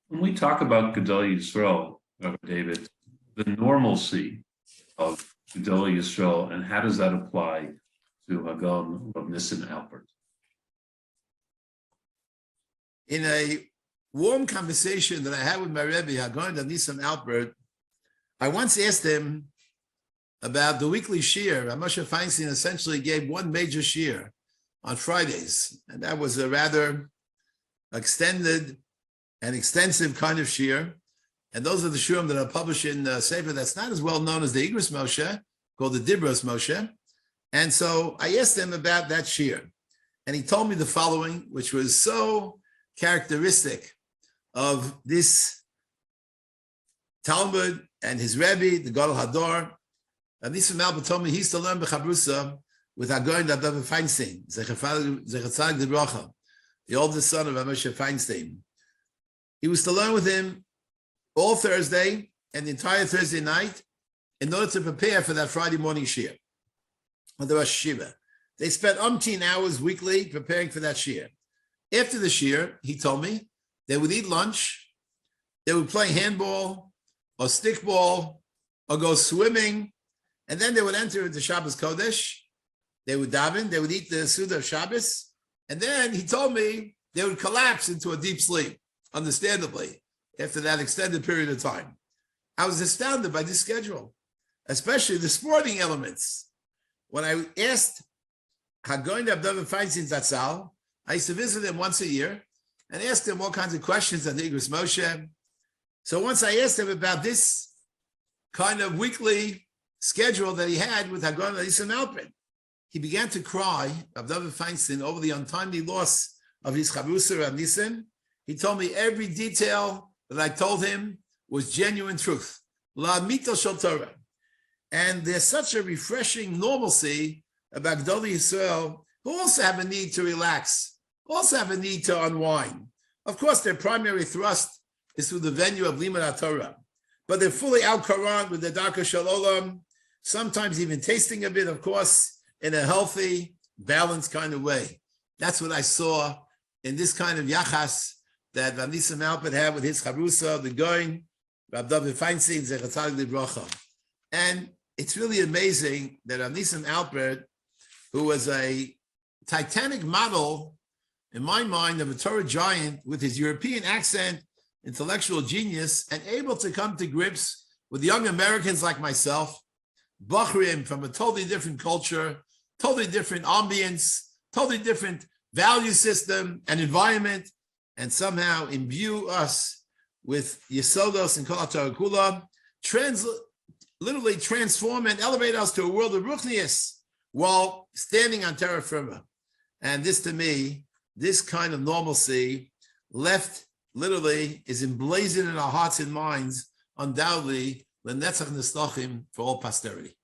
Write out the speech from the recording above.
When we talk about Gedolim Yisrael, Rabbi David, the normalcy of Gedolim Yisrael, and how does that apply to Hagon Rav Nissan Alpert? In a warm conversation that I had with my Rabbi, Hagon Rav Nissan Alpert, I once asked him about the weekly shiur. Rav Moshe Feinstein essentially gave one major shiur on Fridays, and that was a rather extended and extensive kind of shiur. And those are the shiurim that are published in Sefer that's not as well known as the Igros Moshe, called the Dibros Moshe. And so I asked him about that shiur, and he told me the following, which was so characteristic of this Talmud and his Rebbe, the Gadol Hador. Rav Nisan Alpert told me he used to learn B'chabrusa with Hagon Rav Feinstein, the oldest son of Rav Moshe Feinstein. He was to learn with him all Thursday and the entire Thursday night in order to prepare for that Friday morning shiur on the Rosh Yeshiva. They spent umpteen hours weekly preparing for that shiur. After the shiur, he told me, they would eat lunch, they would play handball or stickball or go swimming, and then they would enter into Shabbos Kodesh. They would daven, they would eat the Suda of Shabbos, and then he told me they would collapse into a deep sleep, understandably, after that extended period of time. I was astounded by this schedule, especially the sporting elements. When I asked Hagon Rav Feinstein Zatzal, I used to visit him once a year and asked him all kinds of questions on the Igros Moshe. So once I asked him about this kind of weekly schedule that he had with Hagon Rav Nissan Alpert, he began to cry, Rav Feinstein, over the untimely loss of his chavrusa Rav Nisan. He told me every detail that I told him was genuine truth. La mito shel Torah. And there's such a refreshing normalcy about Gedolim Yisrael, who also have a need to relax, also have a need to unwind. Of course, their primary thrust is through the venue of Limud Torah, but they're fully al Quran with the Darka Shel Olam, sometimes even tasting a bit, of course, in a healthy, balanced kind of way. That's what I saw in this kind of yachas that Rav Nisan Alpert had with his chavrusa, the going, Rav Feinstein, Zecher Tzadik Livrocha. And it's really amazing that Rav Nisan Alpert, who was a titanic model, in my mind, of a Torah giant with his European accent, intellectual genius, and able to come to grips with young Americans like myself, Bachrim from a totally different culture, totally different ambience, totally different value system and environment, and somehow imbue us with Yesodos and Kol HaTorah Kula, literally transform and elevate us to a world of Ruchnius while standing on terra firma. And this, to me, this kind of normalcy left literally is emblazoned in our hearts and minds, undoubtedly, l'netzach nestochim, for all posterity.